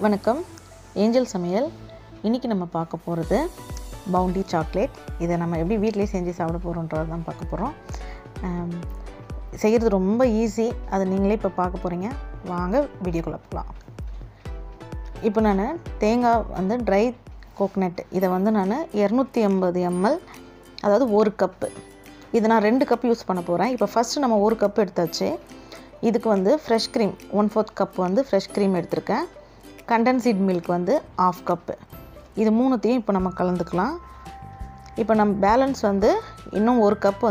வணக்கம், ஏஞ்சல் சமையல். இன்றைக்கி நம்ம பார்க்க போகிறது பவுண்டி சாக்லேட். இதை நம்ம எப்படி வீட்டிலே செஞ்சு சாப்பிட போகிறோன்றது தான் பார்க்க போகிறோம். செய்கிறது ரொம்ப ஈஸி, அதை நீங்களே இப்போ பார்க்க போகிறீங்க. வாங்க வீடியோக்குள்ளே போகலாம். இப்போ நான் தேங்காய் ட்ரை கோகனட் இதை நான் 250 ml, அதாவது 1 கப்பு. இதை நான் 2 கப் யூஸ் பண்ண போகிறேன். இப்போ ஃபஸ்ட்டு நம்ம 1 கப் எடுத்தாச்சு. இதுக்கு fresh cream 1/4 cup fresh cream எடுத்திருக்கேன். condensed milk 1/2 cup. இது மூணுத்தையும் இப்போ நம்ம கலந்துக்கலாம். இப்போ நம்ம பேலன்ஸ் இன்னும் 1 கப்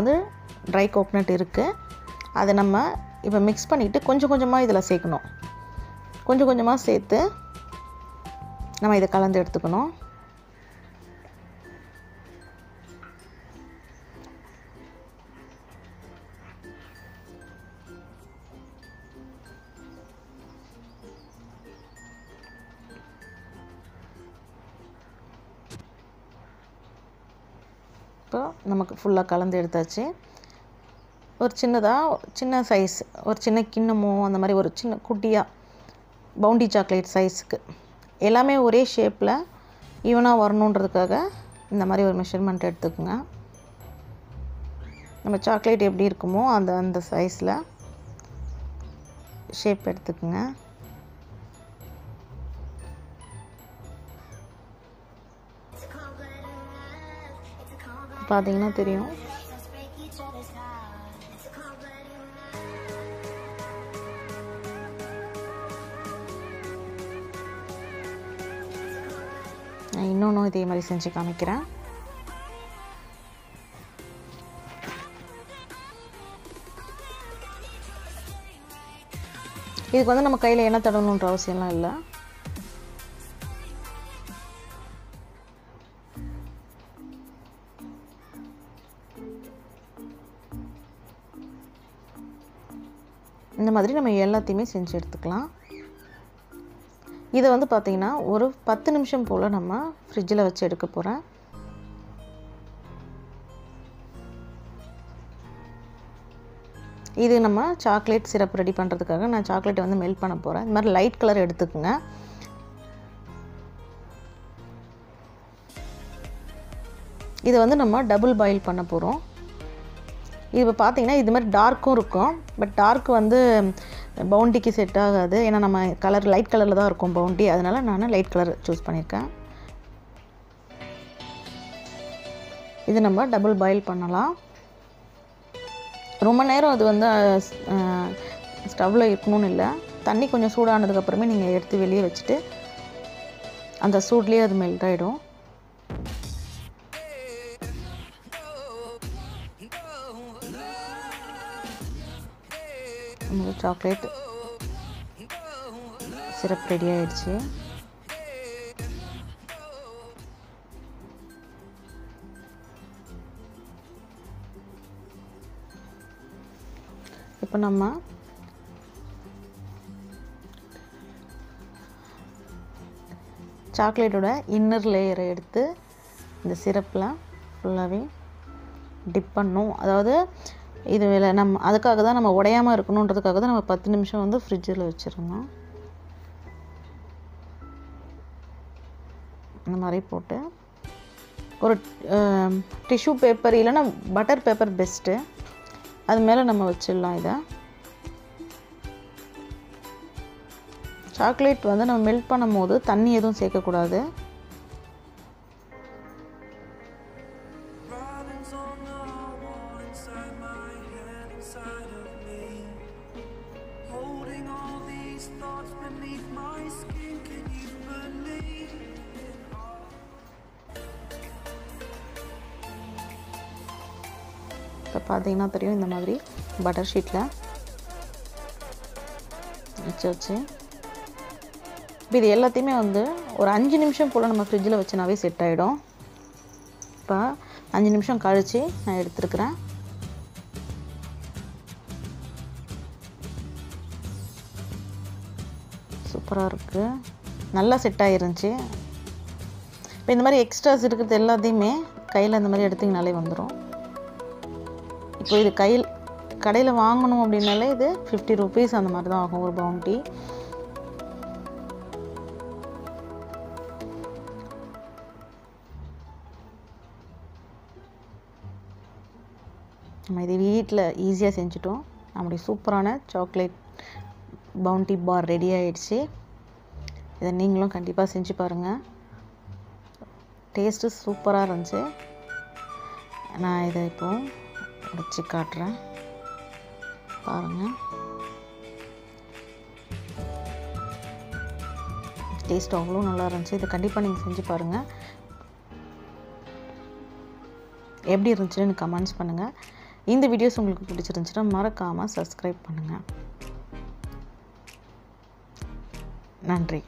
ட்ரை கோகனட் இருக்குது. அதை நம்ம இப்போ மிக்ஸ் பண்ணிவிட்டு கொஞ்சம் கொஞ்சமாக இதில் சேர்க்கணும். கொஞ்சம் கொஞ்சமாக சேர்த்து நம்ம இதை கலந்து எடுத்துக்கணும். இப்போ நமக்கு ஃபுல்லாக கலந்து எடுத்தாச்சு. ஒரு சின்ன சைஸ், ஒரு சின்ன கிண்ணமோ அந்த மாதிரி ஒரு சின்ன குட்டியாக பவுண்டி சாக்லேட் சைஸுக்கு எல்லாமே ஒரே ஷேப்பில் ஈவனாக வரணுன்றதுக்காக இந்த மாதிரி ஒரு மெஷர்மெண்ட் எடுத்துக்கோங்க. நம்ம சாக்லேட் எப்படி இருக்குமோ அந்த சைஸில் ஷேப் எடுத்துக்கோங்க. பார்த்தீங்கன்னா தெரியும். நான் இன்னொன்றும் இதே மாதிரி செஞ்சு காமிக்கிறேன். இதுக்கு நம்ம கையில் எண்ணெய் தடவணுன்ற அவசியம்லாம் இல்லை. இந்த மாதிரி நம்ம எல்லாத்தையுமே செஞ்சு எடுத்துக்கலாம். இதை பார்த்திங்கன்னா ஒரு 10 நிமிஷம் போல் நம்ம ஃப்ரிட்ஜில் வச்சு எடுக்க போகிறேன். இது நம்ம சாக்லேட் சிரப் ரெடி பண்ணுறதுக்காக நான் சாக்லேட்டை மெல்ட் பண்ண போகிறேன். இந்த மாதிரி லைட் கலர் எடுத்துக்கோங்க. இதை நம்ம டபுள் பாயில் பண்ண போகிறோம். இது இப்போ பார்த்தீங்கன்னா இது மாதிரி டார்க்கும் இருக்கும். பட் டார்க் பவுண்டிக்கு செட் ஆகாது. ஏன்னா நம்ம கலர் லைட் கலரில் தான் இருக்கும் பவுண்டி. அதனால் நான் லைட் கலர் சூஸ் பண்ணியிருக்கேன். இது நம்ம டபுள் பாயில் பண்ணலாம். ரொம்ப நேரம் அது ஸ்டவ்வில் இருக்கணும்னு இல்லை. தண்ணி கொஞ்சம் சூடானதுக்கப்புறமே நீங்கள் எடுத்து வெளியே வச்சுட்டு அந்த சூட்லேயே அது மெல்ட் ஆகிடும். நமக்கு சாக்லேட் சிரப் ரெடி ஆகிடுச்சு. இப்போ நம்ம சாக்லேட்டோட இன்னர் லேயரை எடுத்து இந்த சிரப்பில் ஃபுல்லாகவே டிப் பண்ணணும். அதாவது இதில் நம்ம அதுக்காக தான் நம்ம உடையாமல் இருக்கணுன்றதுக்காக தான் நம்ம 10 நிமிஷம் ஃப்ரிட்ஜில் வச்சுருந்தோம். இந்த மாதிரி போட்டு ஒரு டிஷ்யூ பேப்பர் இல்லைன்னா பட்டர் பேப்பர் பெஸ்ட்டு, அது மேலே நம்ம வச்சிடலாம். இதை சாக்லேட் நம்ம மெல்ட் பண்ணும் போது தண்ணி எதுவும் சேர்க்கக்கூடாது. இப்போ பார்த்தீங்கன்னா தெரியும், இந்த மாதிரி பட்டர் ஷீட்டில் வச்சு இப்போ இது எல்லாத்தையுமே ஒரு 5 நிமிஷம் போல் நம்ம ஃப்ரிட்ஜில் வச்சுனாவே செட் ஆகிடும். இப்போ 5 நிமிஷம் கழித்து நான் எடுத்துருக்கிறேன். சூப்பராக இருக்குது, நல்லா செட் ஆகிருந்துச்சி. இப்போ இந்த மாதிரி எக்ஸ்ட்ராஸ் இருக்கிறது எல்லாத்தையுமே கையில் இந்த மாதிரி எடுத்திங்கனாலே வந்துடும். இப்போ இது கடையில் வாங்கணும் அப்படின்னாலே இது 50 rupees அந்த மாதிரி தான் ஆகும் ஒரு பவுண்டி. நம்ம இது வீட்டில் ஈஸியாக செஞ்சுட்டோம். நம்முடைய சூப்பரான சாக்லேட் பவுண்டி பார் ரெடி ஆகிடுச்சு. இதை நீங்களும் கண்டிப்பாக செஞ்சு பாருங்கள். டேஸ்ட்டு சூப்பராக இருந்துச்சு. நான் இதை இப்போது உடைச்சி காட்டுறேன் பாருங்கள். டேஸ்ட் அவ்வளோ நல்லா இருந்துச்சு. இதை கண்டிப்பாக நீங்கள் செஞ்சு பாருங்கள். எப்படி இருந்துச்சுன்னு கமெண்ட்ஸ் பண்ணுங்கள். இந்த வீடியோஸ் உங்களுக்கு பிடிச்சிருந்துச்சுன்னா மறக்காமல் சப்ஸ்கிரைப் பண்ணுங்கள். நன்றி.